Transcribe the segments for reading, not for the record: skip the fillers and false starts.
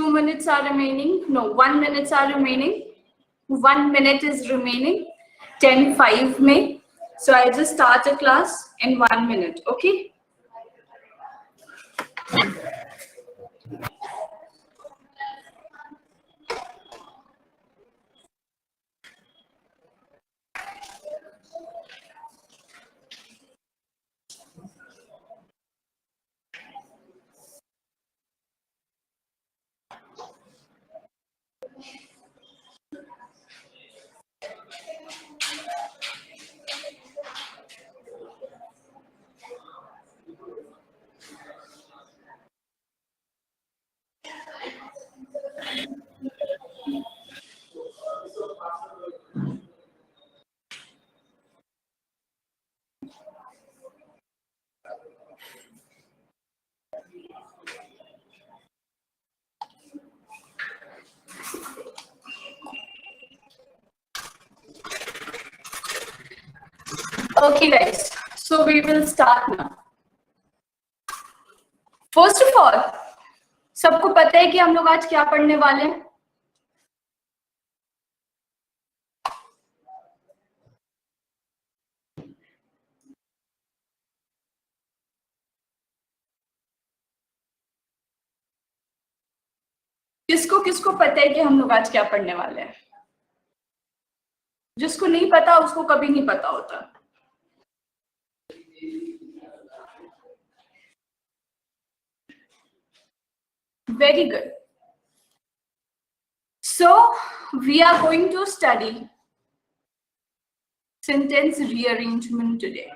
2 minutes are remaining. No, 1 minutes are remaining. 1 minute is remaining. 10:05 में. So I'll just start a class in 1 minute. Okay. Okay guys, so we will start now. First of all, सबको पता है कि हम लोग आज क्या पढ़ने वाले हैं? किसको किसको पता है कि हम लोग आज क्या पढ़ने वाले हैं? जिसको नहीं पता उसको कभी नहीं पता होता. Very good. So we are going to study sentence rearrangement today.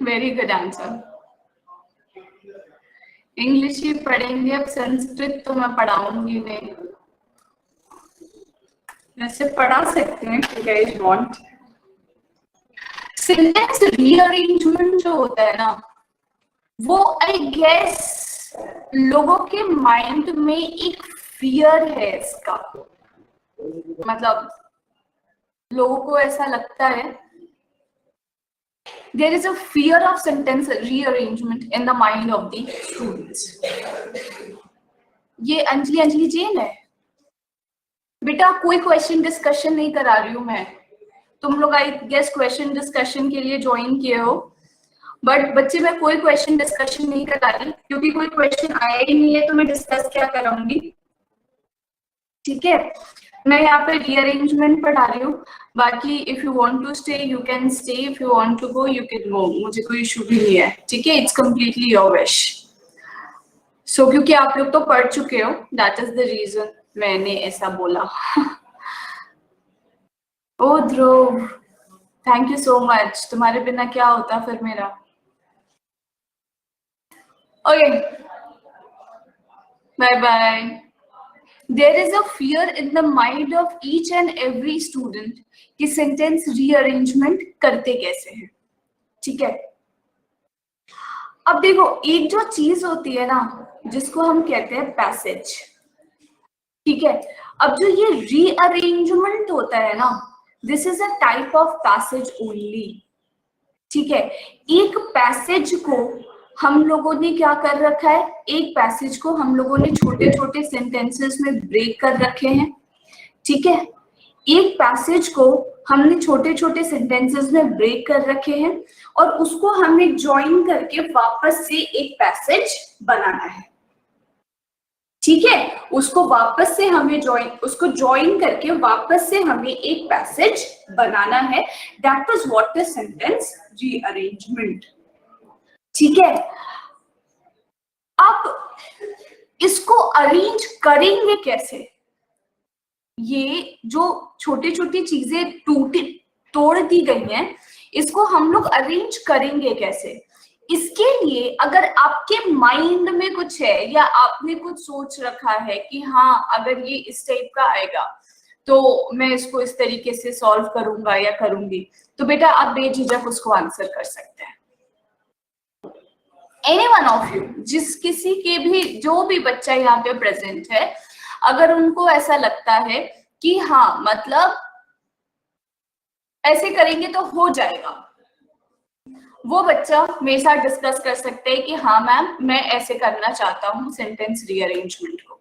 Very good answer. English ही पढ़ेंगे, अब संस्कृत तो मैं पढ़ाऊंगी नहीं. वैसे पढ़ा सकते हैं if you guys want. Sentence rearrangement जो होता है ना, वो आई गेस लोगों के माइंड में एक फियर है इसका. मतलब लोगों को ऐसा लगता है there is a fear of sentence rearrangement in the mind of the students. ये अंजलि जैन है बेटा. कोई क्वेश्चन डिस्कशन नहीं करा रही हूँ मैं. तुम लोग आई गेस क्वेश्चन डिस्कशन के लिए ज्वाइन किए हो, बट बच्चे मैं कोई क्वेश्चन डिस्कशन नहीं करा रही क्योंकि कोई क्वेश्चन आया ही नहीं है तो मैं डिस्कस क्या कराऊंगी. ठीक है, मैं यहाँ पे रीअरेंजमेंट पढ़ा रही हूँ. बाकी if you want to stay you can stay, if you want to go you can go. मुझे कोई इशू भी नहीं है. ठीक है, it's completely your wish. So क्योंकि आप लोग तो पढ़ चुके हो, दैट इज द रीजन मैंने ऐसा बोला. ओ Dhruv, thank you so much. तुम्हारे बिना क्या होता फिर मेरा. Okay, bye bye. There is a fear in the mind of each and every student कि sentence rearrangement करते कैसे हैं. ठीक है, अब देखो एक जो चीज होती है ना जिसको हम कहते हैं पैसेज. ठीक है, अब जो ये रीअरेंजमेंट होता है ना, this is a type of passage only. ठीक है, एक पैसेज को हम लोगों ने क्या कर रखा है, एक पैसेज को हम लोगों ने छोटे छोटे सेंटेंसेस में ब्रेक कर रखे हैं. ठीक है, एक पैसेज को हमने छोटे छोटे सेंटेंसेस में ब्रेक कर रखे हैं और उसको हमने ज्वाइन करके वापस से एक पैसेज बनाना है. ठीक है, उसको वापस से हमें उसको ज्वाइन करके वापस से हमें एक पैसेज बनाना है. That is what is sentence rearrangement. ठीक है, अब इसको अरेंज करेंगे कैसे? ये जो छोटी छोटी चीजें तोड़ दी गई हैं, इसको हम लोग अरेंज करेंगे कैसे? इसके लिए अगर आपके माइंड में कुछ है या आपने कुछ सोच रखा है कि हाँ अगर ये इस टाइप का आएगा तो मैं इसको इस तरीके से सॉल्व करूंगा या करूंगी, तो बेटा आप बेझिझक उसको आंसर कर सकते हैं. एनी वन ऑफ यू, जिस किसी के भी जो भी बच्चा यहाँ पे प्रेजेंट है, अगर उनको ऐसा लगता है कि हाँ मतलब ऐसे करेंगे तो हो जाएगा, वो बच्चा मेरे साथ डिस्कस कर सकते हैं कि हाँ मैम मैं ऐसे करना चाहता हूँ सेंटेंस रीअरेंजमेंट को।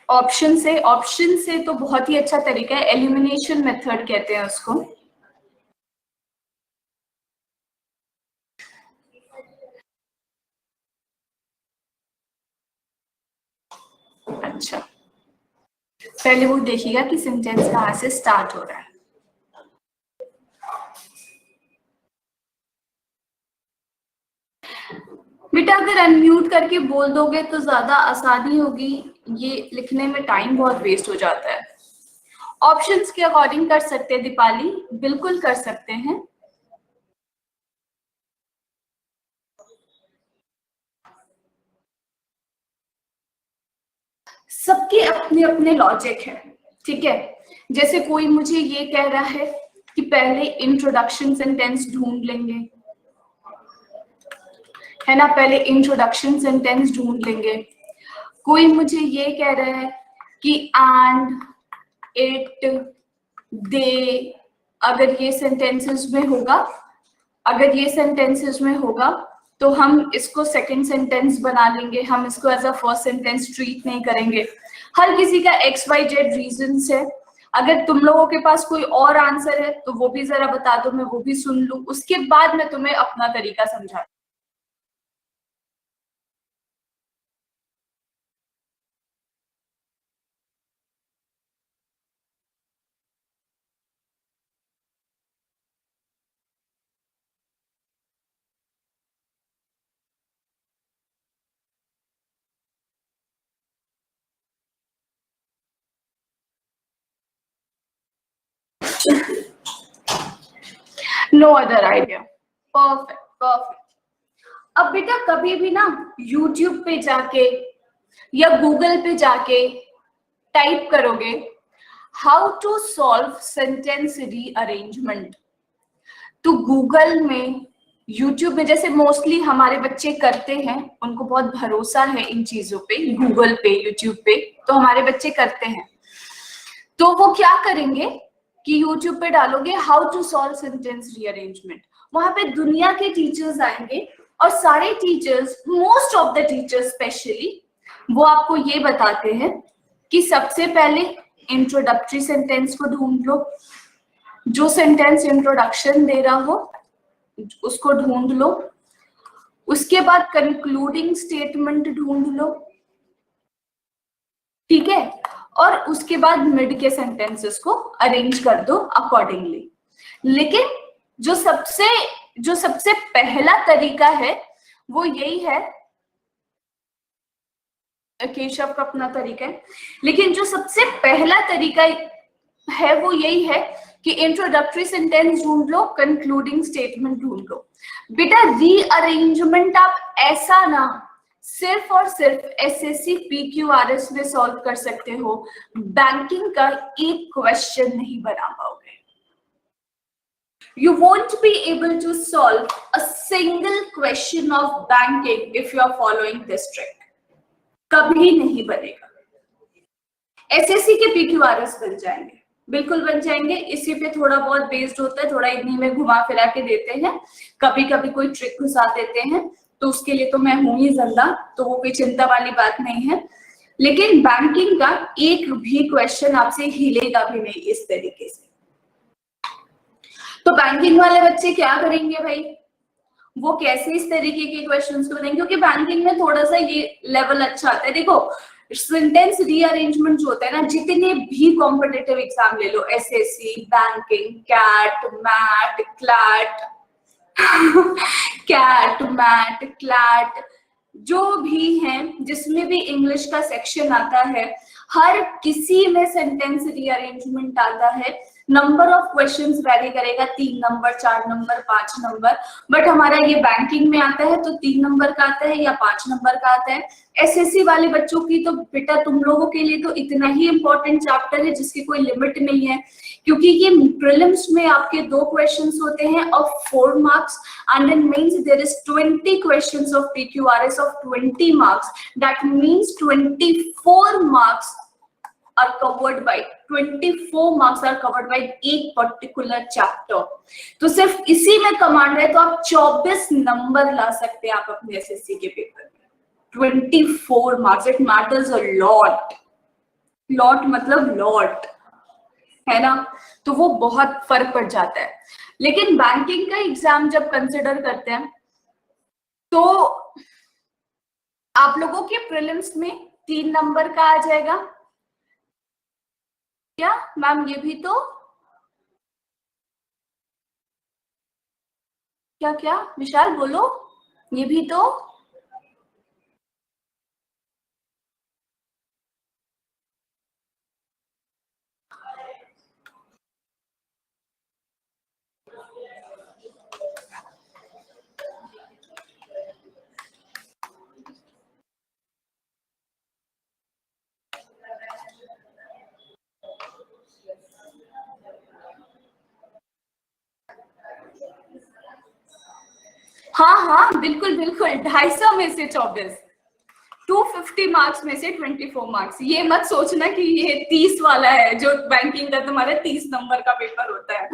ऑप्शन से तो बहुत ही अच्छा तरीका है, एलिमिनेशन मेथड कहते हैं उसको। अच्छा, पहले वो देखिएगा कि सेंटेंस कहाँ से स्टार्ट हो रहा है। बेटा अगर अनम्यूट करके बोल दोगे तो ज्यादा आसानी होगी, ये लिखने में टाइम बहुत वेस्ट हो जाता है। ऑप्शंस के अकॉर्डिंग कर सकते हैं दीपाली, बिल्कुल कर सकते हैं। सबके अपने अपने लॉजिक है, ठीक है। जैसे कोई मुझे ये कह रहा है कि पहले इंट्रोडक्शन सेंटेंस ढूंढ लेंगे, है ना, पहले इंट्रोडक्शन सेंटेंस ढूंढ लेंगे। कोई मुझे ये कह रहा है कि एंड, इट, दे, अगर ये सेंटेंसेस में होगा, अगर ये सेंटेंसेस में होगा तो हम इसको सेकंड सेंटेंस बना लेंगे, हम इसको as a first sentence treat नहीं करेंगे। हर किसी का एक्स वाई जेड रीजंस है। अगर तुम लोगों के पास कोई और आंसर है तो वो भी जरा बता दो, मैं वो भी सुन लूं, उसके बाद मैं तुम्हें अपना तरीका समझा। No other idea. Perfect perfect. अब बेटा कभी भी ना यूट्यूब पे जाके या गूगल पे जाके टाइप करोगे how to solve sentence rearrangement, तो गूगल में, यूट्यूब में, जैसे मोस्टली हमारे बच्चे करते हैं, उनको बहुत भरोसा है इन चीजों पे, गूगल पे यूट्यूब पे, तो हमारे बच्चे करते हैं। तो वो क्या करेंगे कि यूट्यूब पे डालोगे how to solve sentence rearrangement, वहां पे दुनिया के टीचर्स आएंगे और सारे teachers, most of the teachers specially, वो आपको ये बताते हैं कि सबसे पहले इंट्रोडक्टरी सेंटेंस को ढूंढ लो, जो सेंटेंस इंट्रोडक्शन दे रहा हो उसको ढूंढ लो, उसके बाद कंक्लूडिंग स्टेटमेंट ढूंढ लो, ठीक है, और उसके बाद मिड के सेंटेंसेस को अरेंज कर दो अकॉर्डिंगली। लेकिन जो सबसे पहला तरीका है वो यही है, केशव का अपना तरीका है, लेकिन जो सबसे पहला तरीका है वो यही है कि इंट्रोडक्टरी सेंटेंस ढूंढ लो, कंक्लूडिंग स्टेटमेंट ढूंढ लो। बेटा रीअरेंजमेंट आप ऐसा ना सिर्फ और सिर्फ एसएससी पीक्यूआरएस में सॉल्व कर सकते हो, बैंकिंग का एक क्वेश्चन नहीं बना पाओगे। You won't be able to solve a single question of banking if you are following this trick. कभी नहीं बनेगा। एसएससी के पीक्यूआरएस बन जाएंगे, बिल्कुल बन जाएंगे। इसी पे थोड़ा बहुत बेस्ड होता है, थोड़ा इन्हीं में घुमा फिरा के देते हैं, कभी कभी कोई ट्रिक घुसा देते हैं, तो उसके लिए तो मैं हूं ही जिंदा, तो वो कोई चिंता वाली बात नहीं है। लेकिन बैंकिंग का एक भी क्वेश्चन आपसे हिलेगा भी नहीं इस तरीके से। तो बैंकिंग वाले बच्चे क्या करेंगे भाई, वो कैसे इस तरीके के क्वेश्चंस को बनाएंगे, क्योंकि बैंकिंग में थोड़ा सा ये लेवल अच्छा आता है। देखो सेंटेंस रीअरेंजमेंट जो होता है ना, जितने भी कॉम्पिटिटिव एग्जाम ले लो, SSC, banking, CAT, MAT, CLAT CAT, MAT, CLAT, जो भी हैं, जिसमें भी इंग्लिश का सेक्शन आता है, हर किसी में सेंटेंस रीअरेंजमेंट आता है। नंबर ऑफ क्वेश्चंस वैरी करेगा, 3 नंबर, 4 नंबर, 5 नंबर, बट हमारा ये बैंकिंग में आता है तो 3 नंबर का आता है या 5 नंबर का आता है। एसएससी वाले बच्चों की तो बेटा तुम लोगों के लिए तो इतना ही इंपॉर्टेंट चैप्टर है जिसकी कोई लिमिट नहीं है। क्योंकि ये प्रीलिम्स में आपके 2 क्वेश्चंस होते हैं of 4 marks and in mains there is 20 questions of PQRS of 20 marks, that means 24 marks are covered by 24 marks are covered by एक particular chapter। तो सिर्फ इसी में कमांड है तो आप 24 नंबर ला सकते हैं आप अपने SSC के पेपर में। 24 marks, it matters a lot, lot मतलब lot, है ना, तो वो बहुत फर्क पड़ जाता है। लेकिन बैंकिंग का एग्जाम जब कंसिडर करते हैं तो आप लोगों के प्रीलिम्स में 3 नंबर का आ जाएगा क्या मैम? ये भी तो क्या क्या विशाल बोलो, ये भी तो हाँ हाँ बिल्कुल बिल्कुल, 250 में से 24, 250 मार्क्स में से 24 मार्क्स। ये मत सोचना कि ये 30 वाला है जो बैंकिंग का तुम्हारा 30 नंबर का पेपर होता है।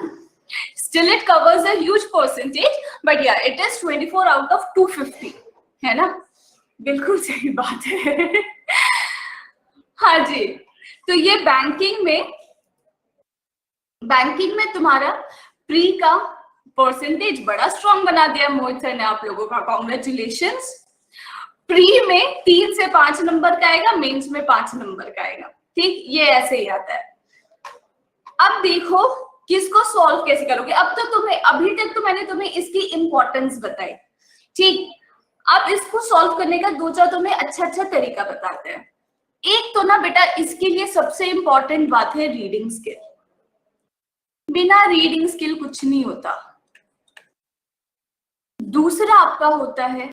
Still it covers a huge percentage, but या इट इज 24 आउट ऑफ 250, है ना, बिल्कुल सही बात है। हाँ जी, तो ये बैंकिंग में तुम्हारा प्री का परसेंटेज बड़ा स्ट्रॉन्ग बना दिया मोहित सर ने आप लोगों का, कॉन्ग्रेचुलेशंस। प्री में 3 से 5 नंबर का आएगा, मेंस में 5 नंबर का आएगा, ठीक, ये ऐसे ही आता है। अब देखो किसको सॉल्व कैसे करोगे। अब तो तुम्हें, अभी तक तो मैंने तुम्हें इसकी इंपॉर्टेंस बताई, ठीक। अब इसको सॉल्व करने का 2-4 तुम्हें अच्छा तरीका बताते हैं। एक तो ना बेटा इसके लिए सबसे इंपॉर्टेंट बात है रीडिंग स्किल। बिना रीडिंग स्किल कुछ नहीं होता। दूसरा आपका होता है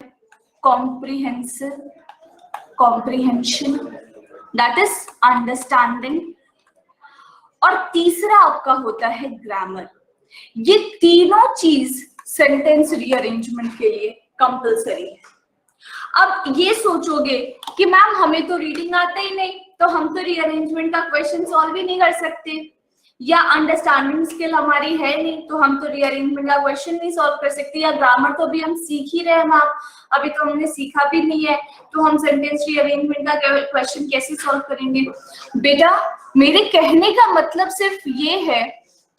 कॉम्प्रिहेंशन, दैट इज अंडरस्टैंडिंग, और तीसरा आपका होता है ग्रामर। ये तीनों चीज सेंटेंस रीअरेंजमेंट के लिए कंपलसरी है। अब ये सोचोगे कि मैम हमें तो रीडिंग आता ही नहीं, तो हम तो रीअरेंजमेंट का क्वेश्चन सॉल्व ही नहीं कर सकते, या अंडरस्टैंडिंग स्किल हमारी है नहीं तो हम तो रीअरेंजमेंट का क्वेश्चन नहीं सॉल्व कर सकते, या ग्रामर तो अभी हम सीख ही रहे हैं मैम, अभी तो हमने सीखा भी नहीं है, तो हम सेंटेंस रीअरेंजमेंट का क्वेश्चन कैसे सॉल्व करेंगे। बेटा मेरे कहने का मतलब सिर्फ ये है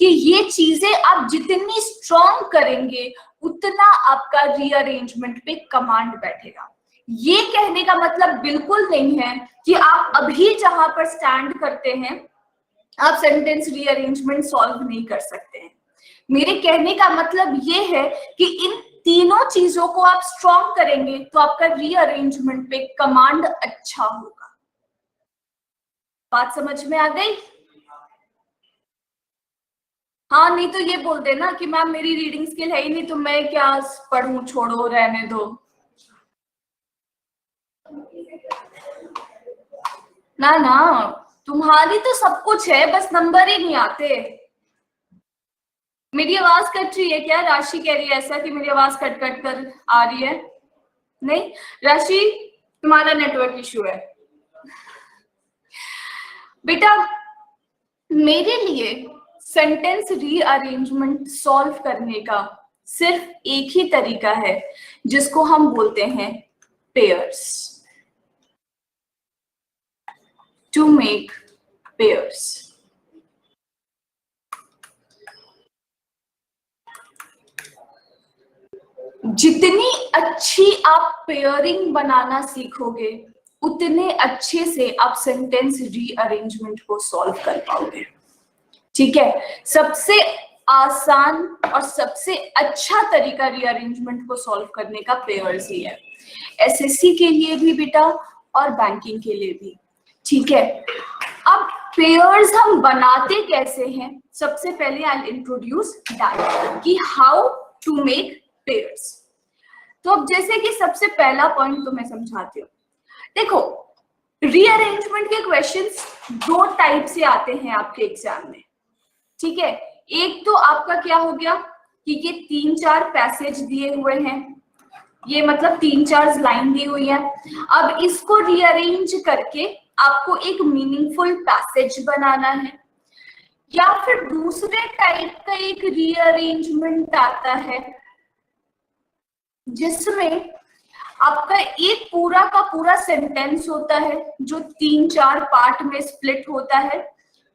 कि ये चीजें आप जितनी स्ट्रॉन्ग करेंगे उतना आपका रीअरेंजमेंट पे कमांड बैठेगा। ये कहने का मतलब बिल्कुल नहीं है कि आप अभी जहां पर स्टैंड करते हैं आप सेंटेंस रीअरेंजमेंट सॉल्व नहीं कर सकते हैं। मेरे कहने का मतलब ये है कि इन तीनों चीजों को आप स्ट्रॉन्ग करेंगे तो आपका रीअरेंजमेंट पे कमांड अच्छा होगा। बात समझ में आ गई? हाँ, नहीं तो ये बोल देना कि मैम मेरी रीडिंग स्किल है ही नहीं तो मैं क्या पढ़ूं, छोड़ो रहने दो। ना ना, तुम्हारी तो सब कुछ है, बस नंबर ही नहीं आते। मेरी आवाज कट रही है क्या? राशि कह रही है ऐसा कि मेरी आवाज कट कट कर आ रही है। नहीं राशि, तुम्हारा नेटवर्क इशू है। बेटा मेरे लिए सेंटेंस रीअरेंजमेंट सॉल्व करने का सिर्फ एक ही तरीका है जिसको हम बोलते हैं पेयर्स, टू मेक पेयर्स। जितनी अच्छी आप पेयरिंग बनाना सीखोगे उतने अच्छे से आप सेंटेंस रीअरेंजमेंट को सॉल्व कर पाओगे, ठीक है। सबसे आसान और सबसे अच्छा तरीका रीअरेंजमेंट को सॉल्व करने का पेयर्स ही है, एसएससी के लिए भी बेटा और बैंकिंग के लिए भी, ठीक है। अब पेयर्स हम बनाते कैसे हैं? सबसे पहले आई इंट्रोड्यूस दैट कि हाउ टू मेक पेयर्स। तो अब जैसे कि सबसे पहला पॉइंट तो मैं समझाती हूँ। देखो रीअरेंजमेंट के क्वेश्चंस 2 टाइप से आते हैं आपके एग्जाम में। ठीक है, एक तो आपका क्या हो गया कि ये 3-4 पैसेज दिए हुए हैं, ये मतलब 3-4 लाइन दी हुई है। अब इसको रीअरेंज करके आपको एक मीनिंगफुल पैसेज बनाना है, या फिर दूसरे टाइप का एक रीअरेंजमेंट आता है जिसमें आपका एक पूरा का पूरा सेंटेंस होता है जो 3-4 पार्ट में स्प्लिट होता है।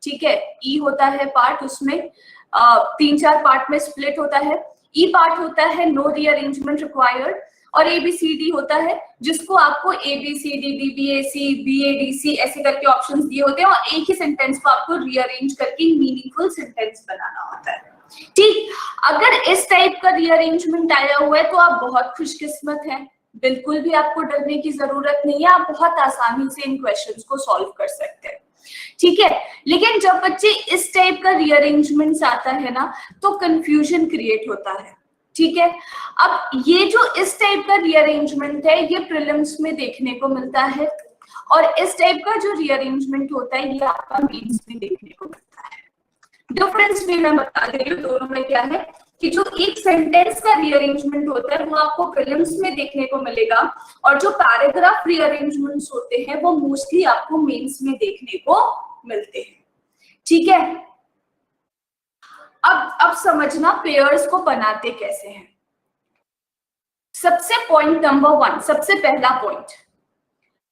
ठीक है, ई होता है पार्ट, उसमें 3-4 पार्ट में स्प्लिट होता है। ई पार्ट होता है नो रीअरेंजमेंट रिक्वायर्ड, और एबीसीडी होता है जिसको आपको एबीसीडी बीबीएसी बीएडीसी ऐसे करके ऑप्शंस दिए होते हैं, और एक ही सेंटेंस को आपको रीअरेंज करके मीनिंगफुल सेंटेंस बनाना होता है। ठीक, अगर इस टाइप का रीअरेंजमेंट आया हुआ है तो आप बहुत खुशकिस्मत हैं, बिल्कुल भी आपको डरने की जरूरत नहीं है, आप बहुत आसानी से इन क्वेश्चंस को सॉल्व कर सकते हैं। ठीक है, लेकिन जब बच्चे इस टाइप का रीअरेंजमेंट आता है ना तो कंफ्यूजन क्रिएट होता है। ठीक है, अब ये जो इस टाइप का रीअरेंजमेंट है ये प्रीलिम्स में देखने को मिलता है, और इस टाइप का जो रीअरेंजमेंट होता है ये आपका मेंस में देखने को मिलता है। डिफरेंस भी मैं बता दे रही हूँ दोनों में क्या है, कि जो एक सेंटेंस का रीअरेंजमेंट होता है वो आपको प्रीलिम्स में देखने को मिलेगा, और जो पैराग्राफ रीअरेंजमेंट्स होते हैं वो मोस्टली आपको मेंस में देखने को मिलते हैं। ठीक है, अब समझना पेयर्स को बनाते कैसे हैं। सबसे पॉइंट नंबर 1, सबसे पहला पॉइंट,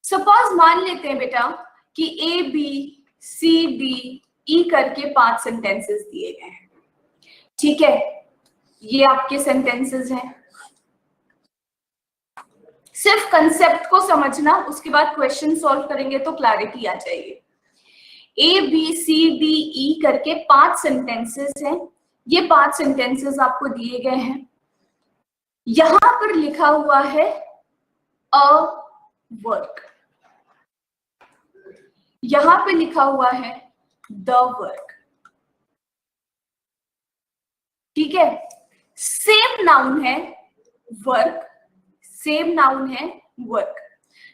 सपोज मान लेते हैं बेटा कि ए बी सी डी ई करके 5 सेंटेंसेस दिए गए हैं। ठीक है, ये आपके सेंटेंसेस हैं। सिर्फ कंसेप्ट को समझना, उसके बाद क्वेश्चन सॉल्व करेंगे तो क्लैरिटी आ जाएगी। ए बी सी डी ई करके 5 सेंटेंसेस हैं, ये 5 सेंटेंसेस आपको दिए गए हैं। यहां पर लिखा हुआ है अ वर्क, यहां पे लिखा हुआ है द वर्क। ठीक है, सेम नाउन है वर्क, सेम नाउन है वर्क,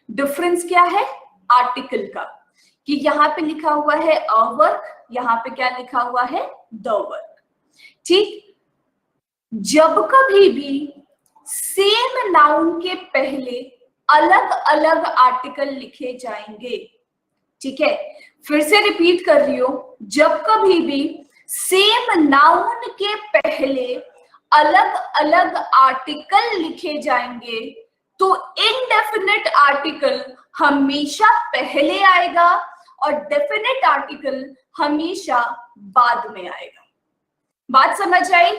डिफरेंस क्या है आर्टिकल का, कि यहां पे लिखा हुआ है अ वर्क, यहां पे क्या लिखा हुआ है द वर्क। ठीक, जब कभी भी सेम नाउन के पहले अलग अलग आर्टिकल लिखे जाएंगे, ठीक है, फिर से रिपीट कर रही हूं, जब कभी भी सेम नाउन के पहले अलग अलग आर्टिकल लिखे जाएंगे तो इनडेफिनेट आर्टिकल हमेशा पहले आएगा और डेफिनेट आर्टिकल हमेशा बाद में आएगा। बात समझ आई?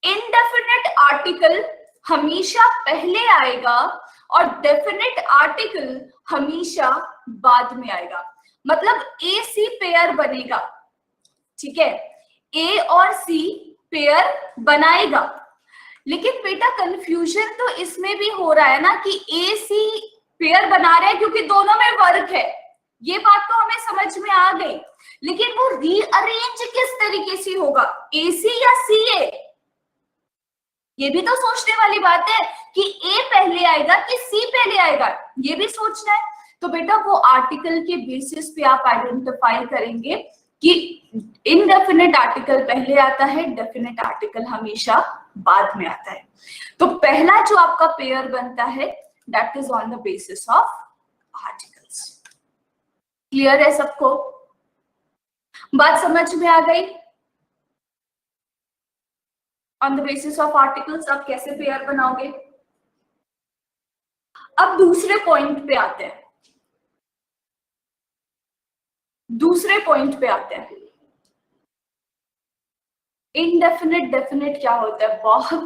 इनडेफिनेट आर्टिकल हमेशा पहले आएगा और डेफिनेट आर्टिकल हमेशा बाद में आएगा। मतलब ए सी पेयर बनेगा, ठीक है, ए और सी पेयर बनाएगा, लेकिन बेटा कंफ्यूजन तो इसमें भी हो रहा है ना कि ए सी पेयर बना रहे हैं क्योंकि दोनों में वर्क है, ये बात तो हमें समझ में आ गई, लेकिन वो रीअरेंज किस तरीके से होगा, ए सी या सी ए, ये भी तो सोचने वाली बात है कि ए पहले आएगा कि सी पहले आएगा, ये भी सोचना है। तो बेटा वो आर्टिकल के बेसिस पे आप आइडेंटिफाई करेंगे कि इनडेफिनेट आर्टिकल पहले आता है, डेफिनेट आर्टिकल हमेशा बाद में आता है। तो पहला जो आपका पेयर बनता है that is on the basis of articles. Clear है सबको? बात समझ में आ गई? On the basis of articles आप कैसे पेयर बनाओगे। अब दूसरे पॉइंट पे आते हैं, दूसरे पॉइंट पे आते हैं, इनडेफिनेट डेफिनेट क्या होता है। बहुत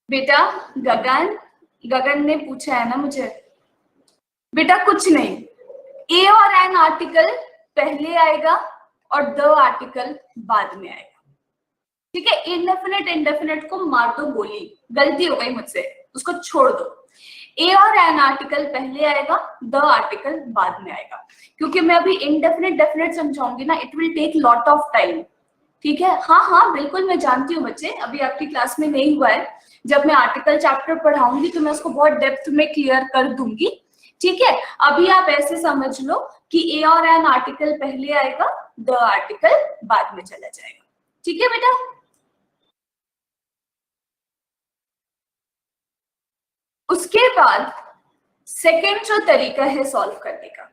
बेटा गगन ने पूछा है ना मुझे, बेटा कुछ नहीं, ए और एन आर्टिकल पहले आएगा और द आर्टिकल बाद में आएगा, ठीक है। इनडेफिनेट इंडेफिनेट को मार दो गोली, गलती हो गई मुझसे, उसको छोड़ दो। ए और एन आर्टिकल पहले आएगा, द आर्टिकल बाद में आएगा, क्योंकि मैं अभी इनडेफिनेट डेफिनेट समझाऊंगी ना, it will take lot of time, ठीक है। हाँ बिल्कुल मैं जानती हूँ बच्चे, अभी आपकी क्लास में नहीं हुआ है, जब मैं आर्टिकल चैप्टर पढ़ाऊंगी तो मैं उसको बहुत डेप्थ में क्लियर कर दूंगी, ठीक है, अभी आप ऐसे समझ लो कि ए और एन आर्टिकल पहले आएगा, द आर्टिकल बाद में चला जाएगा। ठीक है बेटा, उसके बाद सेकेंड जो तरीका है सॉल्व करने का,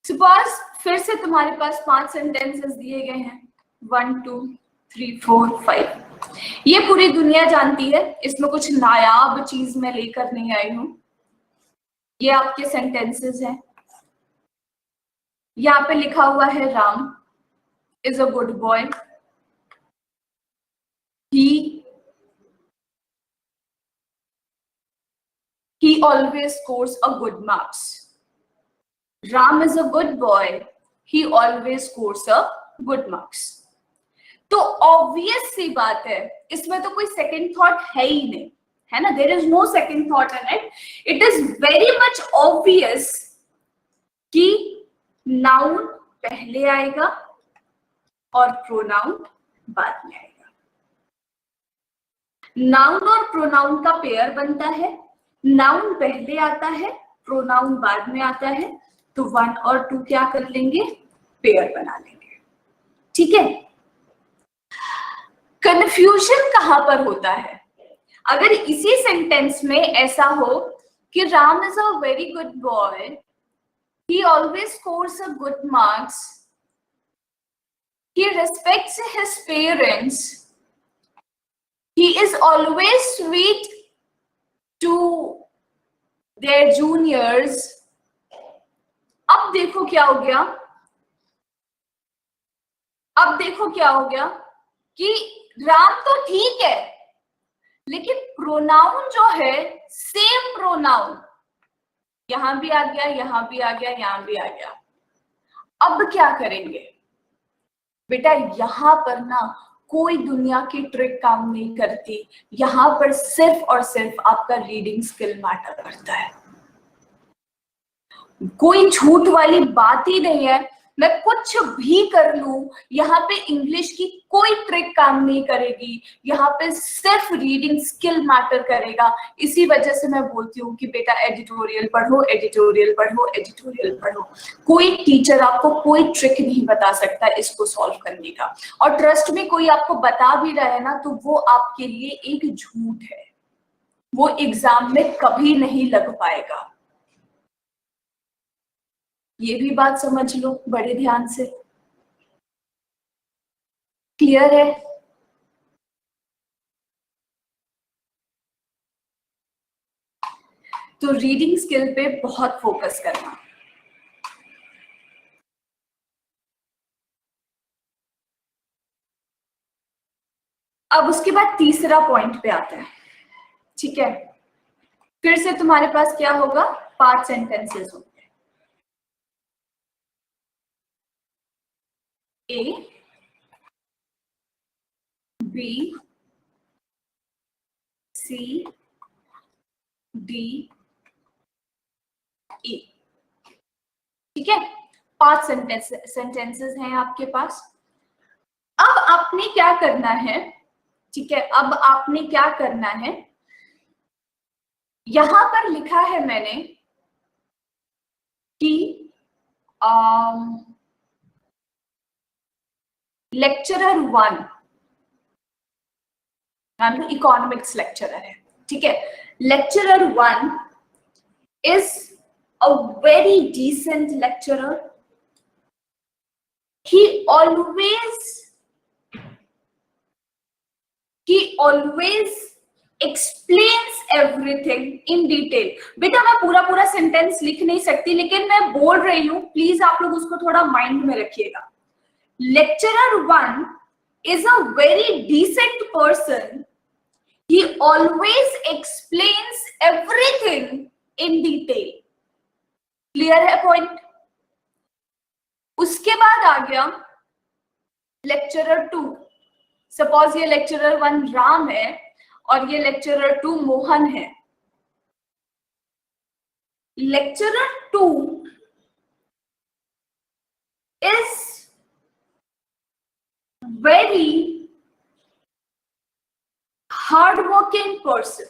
सपोज फिर से तुम्हारे पास 5 सेंटेंसेस दिए गए हैं, 1 2 3 4 5। ये पूरी दुनिया जानती है, इसमें कुछ नायाब चीज मैं लेकर नहीं आई हूं। ये आपके सेंटेंसेस हैं। यहाँ पे लिखा हुआ है Ram is a good boy, he always scores a good marks. Ram is a good boy, he always scores a good marks. तो ऑब्वियस सी बात है, इसमें तो कोई सेकंड थॉट है ही नहीं, है ना, there is no second thought in it. It is very much obvious कि नाउन पहले आएगा और प्रोनाउन बाद में आएगा। नाउन और प्रोनाउन का पेयर बनता है, नाउन पहले आता है, प्रोनाउन बाद में आता है, तो 1 और 2 क्या कर लेंगे, पेयर बना लेंगे। ठीक है, कंफ्यूजन कहां पर होता है, अगर इसी सेंटेंस में ऐसा हो कि Ram is a very good boy, he always scores a good marks, he respects his parents, he is always sweet to their juniors। अब देखो क्या हो गया, अब देखो क्या हो गया कि राम तो ठीक है, लेकिन प्रोनाउन जो है सेम प्रोनाउन, यहां भी आ गया, यहां भी आ गया, यहां भी आ गया। अब क्या करेंगे बेटा, यहां पर ना कोई दुनिया की ट्रिक काम नहीं करती, यहां पर सिर्फ और सिर्फ आपका रीडिंग स्किल मैटर करता है। कोई झूठ वाली बात ही नहीं है, मैं कुछ भी कर लूं, यहाँ पे इंग्लिश की कोई ट्रिक काम नहीं करेगी, यहाँ पे सिर्फ रीडिंग स्किल मैटर करेगा। इसी वजह से मैं बोलती हूँ कि बेटा एडिटोरियल पढ़ो, एडिटोरियल पढ़ो, एडिटोरियल पढ़ो। कोई टीचर आपको कोई ट्रिक नहीं बता सकता इसको सॉल्व करने का, और ट्रस्ट में कोई आपको बता भी रहा है ना, तो वो आपके लिए एक झूठ है, वो एग्जाम में कभी नहीं लग पाएगा। ये भी बात समझ लो बड़े ध्यान से। क्लियर है? तो रीडिंग स्किल पे बहुत फोकस करना। अब उसके बाद तीसरा पॉइंट पे आता है। ठीक है, फिर से तुम्हारे पास क्या होगा, 5 सेंटेंसेस होंगे। ए, बी, सी, डी, ई। ठीक है, 5 सेंटेंसेस हैं आपके पास। अब आपने क्या करना है, ठीक है, अब आपने क्या करना है, यहां पर लिखा है मैंने कि लेक्चरर 1, इकोनॉमिक्स लेक्चरर है, ठीक है, lecturer 1 is a very decent lecturer. He always explains everything in detail। बेटा मैं पूरा पूरा सेंटेंस लिख नहीं सकती, लेकिन मैं बोल रही हूं, प्लीज आप लोग उसको थोड़ा माइंड में रखिएगा। Lecturer 1 is a very decent person. He always explains everything in detail। Clear है पॉइंट? उसके बाद आ गया लेक्चरर 2। सपोज ये लेक्चरर 1 राम है और ये लेक्चरर 2 मोहन है। Lecturer 2 is very hardworking person.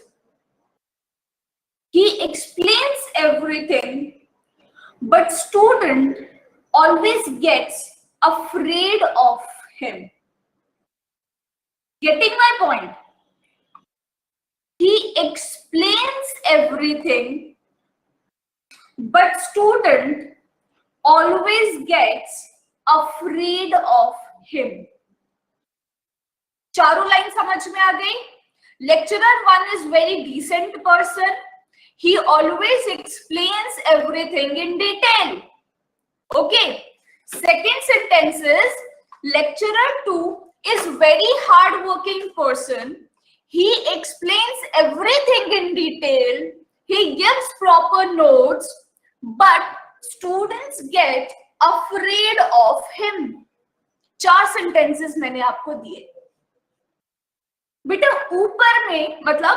he explains everything, but student always gets afraid of him. Getting my point? He explains everything, but student always gets afraid of him. चारों line समझ में आ गई? Lecturer 1 is very decent person. He always explains everything in detail. Okay. Second sentence is lecturer 2 is very hardworking person. He explains everything in detail. He gives proper notes, but students get afraid of him. 4 sentences मैंने आपको दिए बेटा. ऊपर में मतलब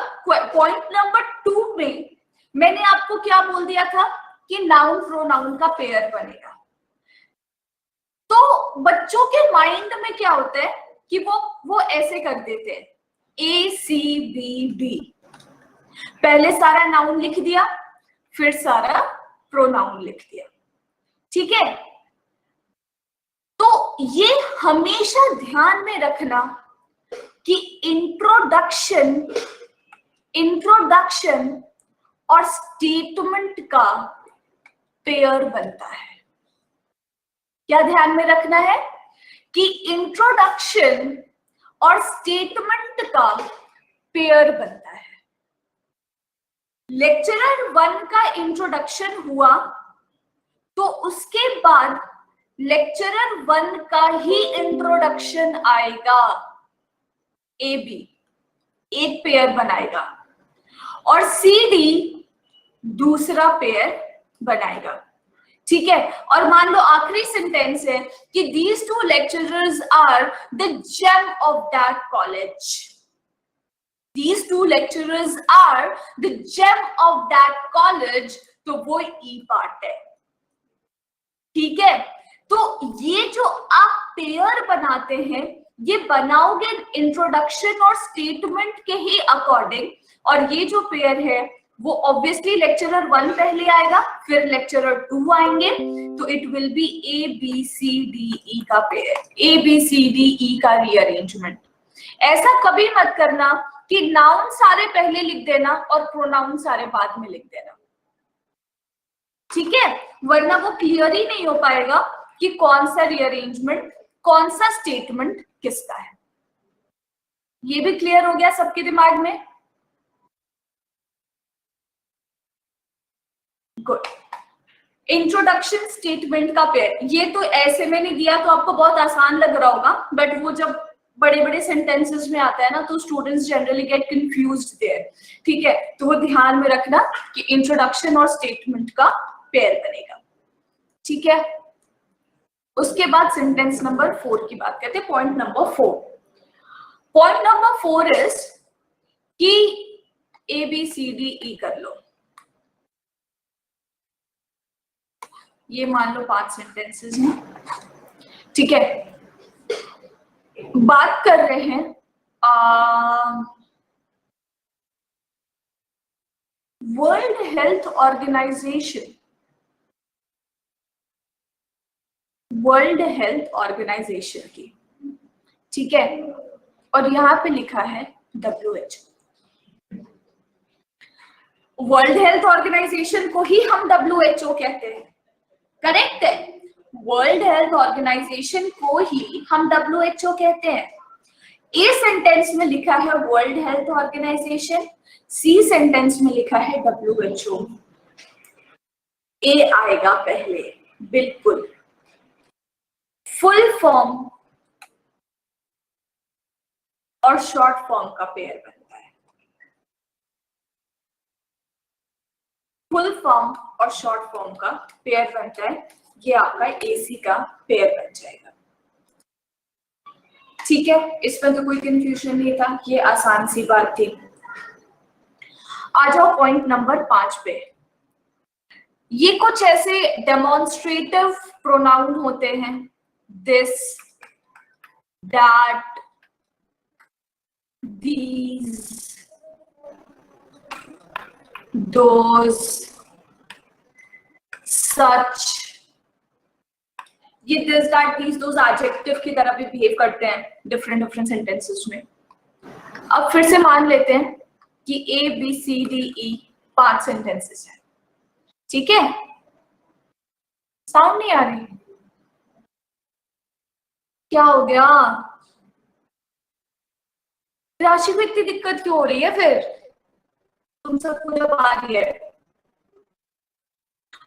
point number 2 में मैंने आपको क्या बोल दिया था कि नाउन प्रोनाउन का पेयर बनेगा. तो बच्चों के माइंड में क्या होता है कि वो ऐसे कर देते हैं ACBD. पहले सारा नाउन लिख दिया, फिर सारा प्रोनाउन लिख दिया. ठीक है. तो ये हमेशा ध्यान में रखना कि इंट्रोडक्शन और स्टेटमेंट का पेयर बनता है. क्या ध्यान में रखना है कि इंट्रोडक्शन और स्टेटमेंट का पेयर बनता है. लेक्चरर 1 का इंट्रोडक्शन हुआ तो उसके बाद लेक्चरर 1 का ही इंट्रोडक्शन आएगा. AB एक पेयर बनाएगा और CD दूसरा पेयर बनाएगा. ठीक है. और मान लो आखिरी सेंटेंस है कि these two lecturers are the gem of that college. These two lecturers are the gem of that college. तो वो E पार्ट है. ठीक है. तो ये जो आप पेयर बनाते हैं ये बनाओगे इंट्रोडक्शन और स्टेटमेंट के ही अकॉर्डिंग. और ये जो पेयर है वो ऑब्वियसली लेक्चरर 1 पहले आएगा, फिर लेक्चरर 2 आएंगे. तो इट विल बी ABCDE का पेयर, ABCDE का रीअरेंजमेंट. ऐसा कभी मत करना कि नाउन सारे पहले लिख देना और प्रोनाउन सारे बाद में लिख देना. ठीक है. वरना वो क्लियर ही नहीं हो पाएगा कि कौन सा रीअरेंजमेंट, कौन सा स्टेटमेंट किसका है. ये भी क्लियर हो गया सबके दिमाग में? गुड. इंट्रोडक्शन स्टेटमेंट का पेयर. ये तो ऐसे में नहीं दिया तो आपको बहुत आसान लग रहा होगा, बट वो जब बड़े बड़े सेंटेंसेस में आता है ना तो students generally get confused there. ठीक है. तो वो ध्यान में रखना कि इंट्रोडक्शन और स्टेटमेंट का पेयर बनेगा. ठीक है. उसके बाद सेंटेंस नंबर 4 की बात करते हैं. Point number 4. Point number 4 is कि ABCDE कर लो. ये मान लो 5 सेंटेंसेस हैं. ठीक है. बात कर रहे हैं World Health Organization. World Health Organization की. ठीक है. और यहां पे लिखा है WHO. वर्ल्ड हेल्थ ऑर्गेनाइजेशन को ही हम WHO कहते हैं. करेक्ट है. वर्ल्ड हेल्थ ऑर्गेनाइजेशन को ही हम WHO कहते हैं. ए सेंटेंस में लिखा है वर्ल्ड हेल्थ ऑर्गेनाइजेशन, सी सेंटेंस में लिखा है WHO. ए आएगा पहले. बिल्कुल. फुल फॉर्म और शॉर्ट फॉर्म का पेयर बनता है. फुल फॉर्म और शॉर्ट फॉर्म का पेयर बनता है. ये आपका AC का पेयर बन जाएगा. ठीक है. इसमें तो कोई कंफ्यूजन नहीं था. ये आसान सी बात थी. आ जाओ पॉइंट नंबर 5 पे. ये कुछ ऐसे डेमोन्स्ट्रेटिव प्रोनाउन होते हैं. This, that, these, those, such, ये this that these those adjective की तरह भी बिहेव करते हैं डिफरेंट डिफरेंट सेंटेंसेस में। अब फिर से मान लेते हैं कि A B C D E 5 sentences है, ठीक है? साउंड नहीं आ रही, क्या हो गया? राशि को इतनी दिक्कत क्यों हो रही है फिर? तुम सबको जब आ रही है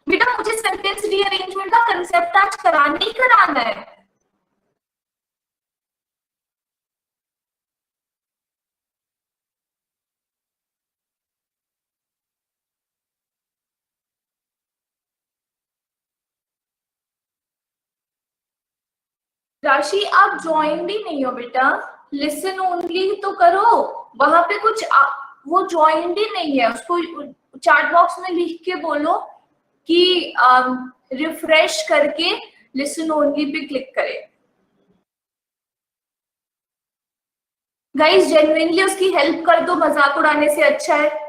बेटा, मुझे सेंटेंस रीअरेंजमेंट का कंसेप्ट आज कराना ही कराना है। राशि आप ज्वाइन भी नहीं हो बेटा, लिसन ओनली तो करो। वहां पे कुछ वो ज्वाइन भी नहीं है, उसको चैट बॉक्स में लिख के बोलो कि रिफ्रेश करके लिसन ओनली पे क्लिक करें। गाइस जेन्युइनली उसकी हेल्प कर दो, मजाक उड़ाने से अच्छा है।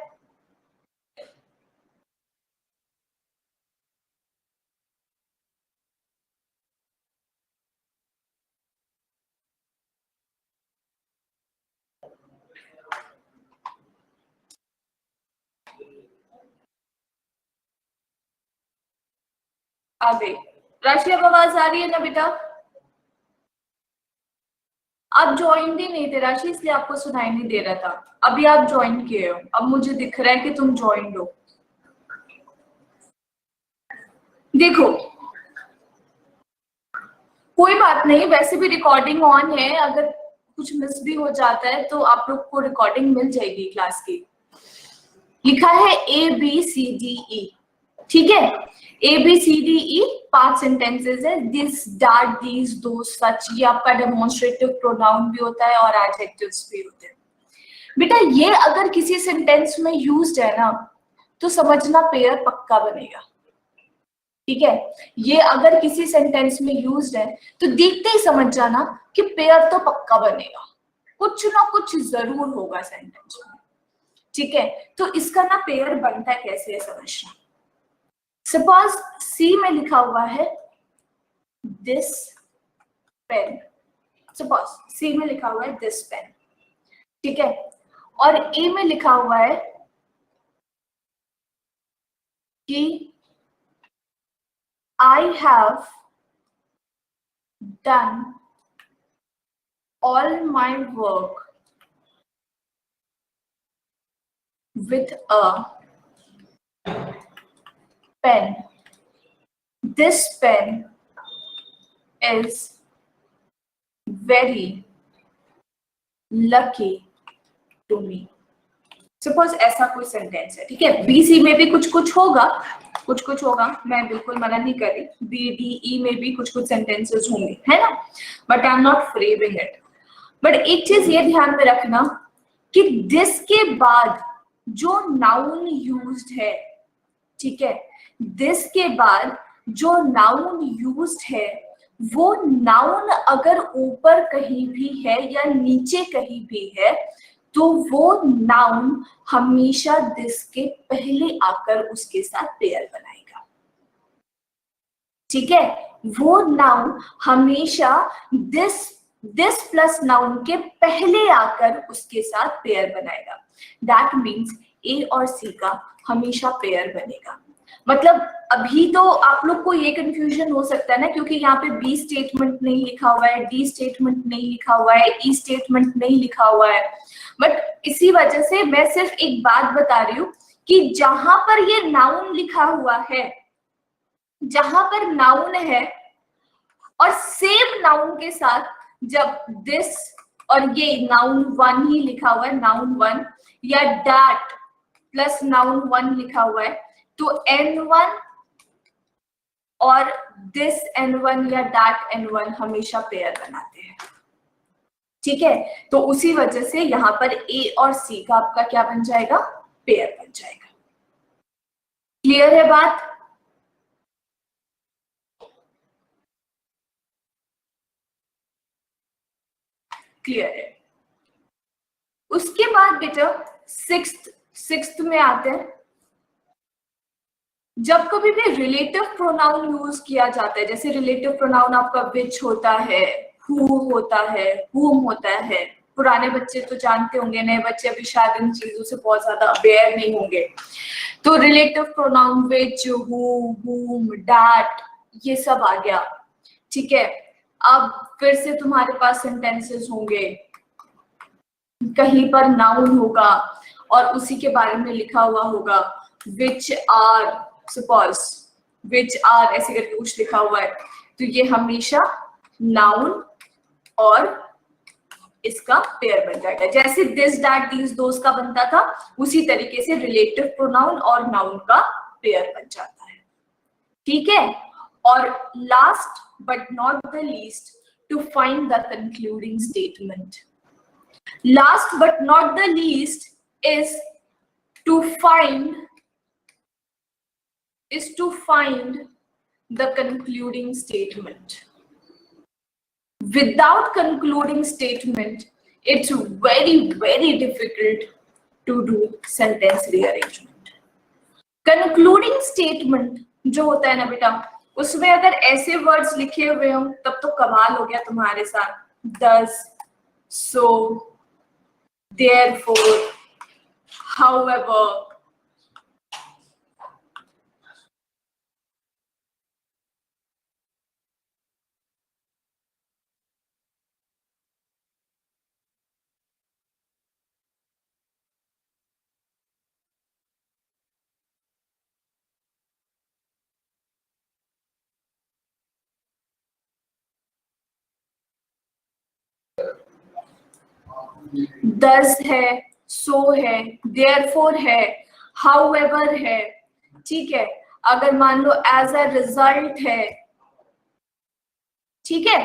आ गई राशि, अब आवाज आ रही है ना बेटा? आप ज्वाइन ही नहीं थे राशि, इसलिए आपको सुनाई नहीं दे रहा था। अभी आप ज्वाइन किए हो, अब मुझे दिख रहा है कि तुम ज्वाइन हो। देखो कोई बात नहीं, वैसे भी रिकॉर्डिंग ऑन है, अगर कुछ मिस भी हो जाता है तो आप लोग को रिकॉर्डिंग मिल जाएगी क्लास की। लिखा है A B C D E, ठीक है? A B C D E 5 sentences है। दिस दैट दीज दो सच, ये आपका डेमोन्स्ट्रेटिव प्रोनाउन भी होता है और एडजेक्टिव्स भी होते हैं। बेटा ये अगर किसी सेंटेंस में यूज्ड है ना तो समझना पेयर पक्का बनेगा, ठीक है? ये अगर किसी सेंटेंस में यूज्ड है तो देखते ही समझ जाना कि पेयर तो पक्का बनेगा, कुछ ना कुछ जरूर होगा सेंटेंस में, ठीक है? तो इसका ना पेयर बनता है कैसे है समझना। सपोज सी में लिखा हुआ है दिस पेन, सपोज सी में लिखा हुआ है दिस पेन, ठीक है? और ए में लिखा हुआ है कि I have done all my work with a pen. This pen is very lucky to me. Suppose ऐसा कोई सेंटेंस है, ठीक है? बी सी में भी कुछ कुछ होगा, कुछ कुछ होगा, मैं बिल्कुल मना नहीं कर रही। बी डी ई में भी कुछ कुछ सेंटेंसेस होंगे, है ना? But I am not framing it. But एक चीज ये ध्यान में रखना कि दिस के बाद जो नाउन यूज्ड है, ठीक है, दिस के बाद जो नाउन यूज्ड है वो नाउन अगर ऊपर कहीं भी है या नीचे कहीं भी है तो वो नाउन हमेशा दिस के पहले आकर उसके साथ पेयर बनाएगा, ठीक है? वो नाउन हमेशा दिस प्लस नाउन के पहले आकर उसके साथ पेयर बनाएगा। दैट मीन्स ए और सी का हमेशा पेयर बनेगा। मतलब अभी तो आप लोग को ये कंफ्यूजन हो सकता है ना, क्योंकि यहाँ पे बी स्टेटमेंट नहीं लिखा हुआ है, डी स्टेटमेंट नहीं लिखा हुआ है, ई स्टेटमेंट नहीं लिखा हुआ है। बट इसी वजह से मैं सिर्फ एक बात बता रही हूँ कि जहां पर ये नाउन लिखा हुआ है, जहां पर नाउन है और सेम नाउन के साथ जब दिस और ये नाउन वन ही लिखा हुआ है, नाउन वन, या दैट प्लस नाउन वन लिखा हुआ है, तो N1 और दिस N1 या दैट N1 हमेशा पेयर बनाते हैं, ठीक है? तो उसी वजह से यहाँ पर ए और सी का आपका क्या बन जाएगा? पेयर बन जाएगा। क्लियर है बात? क्लियर है। उसके बाद बेटा सिक्स्थ में आते हैं। जब कभी भी रिलेटिव प्रोनाउन यूज किया जाता है, जैसे रिलेटिव प्रोनाउन आपका विच होता है, हु होता है, हुम होता है, पुराने बच्चे तो जानते होंगे, नए बच्चे अभी शायद इन चीजों से बहुत ज्यादा अवेयर नहीं होंगे। तो रिलेटिव प्रोनाउन विच, हु, हुम, डैट, ये सब आ गया। ठीक है, अब फिर से तुम्हारे पास सेंटेंसेस होंगे, कहीं पर नाउन होगा और उसी के बारे में लिखा हुआ होगा which are, suppose which are ऐसे करके कुछ लिखा हुआ है, तो ये हमेशा नाउन और इसका पेयर बन जाएगा। जैसे दिस, दैट, दीज, दोस का बनता था, उसी तरीके से रिलेटिव प्रोनाउन और नाउन का पेयर बन जाता है। ठीक है, और last but not the least, to find the concluding statement. Last but not the least is to find the concluding statement. Without concluding statement, it's very difficult to do sentence rearrangement. Concluding statement जो होता है ना बेटा, उसमें अगर ऐसे words लिखे हुए हों तब तो कमाल हो गया तुम्हारे साथ। Thus, so, therefore, however, thus है, so है, therefore है, however है। ठीक है, अगर मान लो as a result है, ठीक है,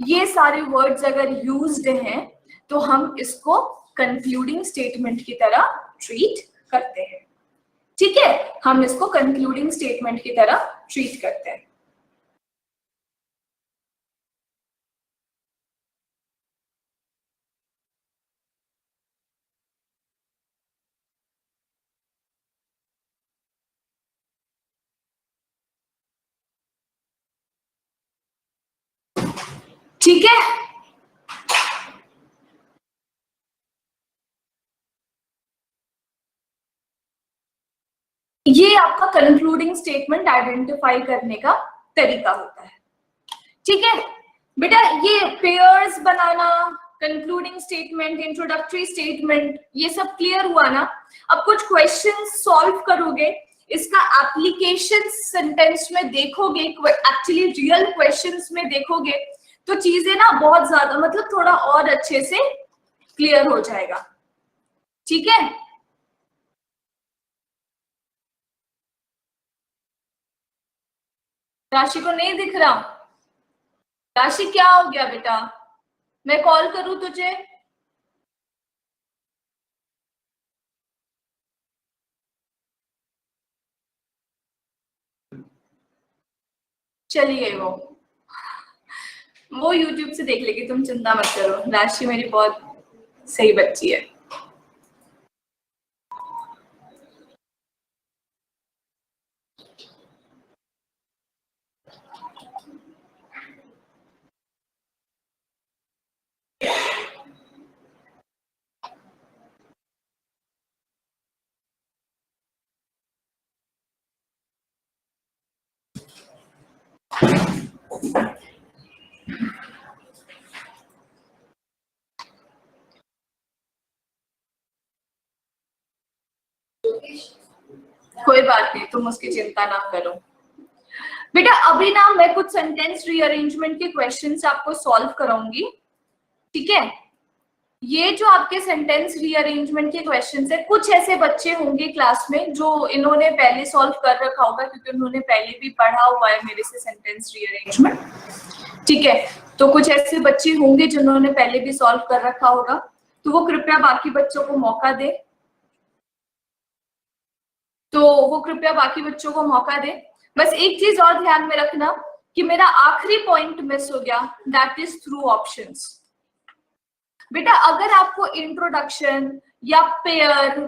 ये सारे वर्ड्स अगर यूज्ड हैं तो हम इसको कंक्लूडिंग स्टेटमेंट की तरह ट्रीट करते हैं। ठीक है, हम इसको कंक्लूडिंग स्टेटमेंट की तरह ट्रीट करते हैं। ठीक है, ये आपका कंक्लूडिंग स्टेटमेंट आइडेंटिफाई करने का तरीका होता है। ठीक है बेटा, ये पेयर्स बनाना, कंक्लूडिंग स्टेटमेंट, इंट्रोडक्टरी स्टेटमेंट, ये सब क्लियर हुआ ना। अब कुछ क्वेश्चंस सॉल्व करोगे, इसका एप्लीकेशन सेंटेंस में देखोगे, एक्चुअली रियल क्वेश्चंस में देखोगे तो चीजें ना बहुत ज्यादा, मतलब थोड़ा और अच्छे से क्लियर हो जाएगा। ठीक है, राशि को नहीं दिख रहा? राशि क्या हो गया बेटा, मैं कॉल करूं तुझे? चलिए वो YouTube से देख लेगी, तुम चिंता मत करो, राशि मेरी बहुत सही बच्ची है। कोई बात नहीं, तुम उसकी चिंता ना करो बेटा। अभी ना मैं कुछ सेंटेंस रीअरेंजमेंट के क्वेश्चंस आपको सॉल्व कराऊंगी। ठीक है, ये जो आपके सेंटेंस रीअरेंजमेंट के क्वेश्चंस है, कुछ ऐसे बच्चे होंगे क्लास में जो इन्होंने पहले सॉल्व कर रखा होगा, क्योंकि उन्होंने पहले भी पढ़ा हुआ है मेरे से सेंटेंस रीअरेंजमेंट। ठीक है, तो कुछ ऐसे बच्चे होंगे जिन्होंने पहले भी सॉल्व कर रखा होगा, तो वो कृपया बाकी बच्चों को मौका दे, मौका दे। बस एक चीज और ध्यान में रखना कि मेरा आखिरी पॉइंट मिस हो गया, दैट इज थ्रू ऑप्शंस। बेटा अगर आपको इंट्रोडक्शन या पेयर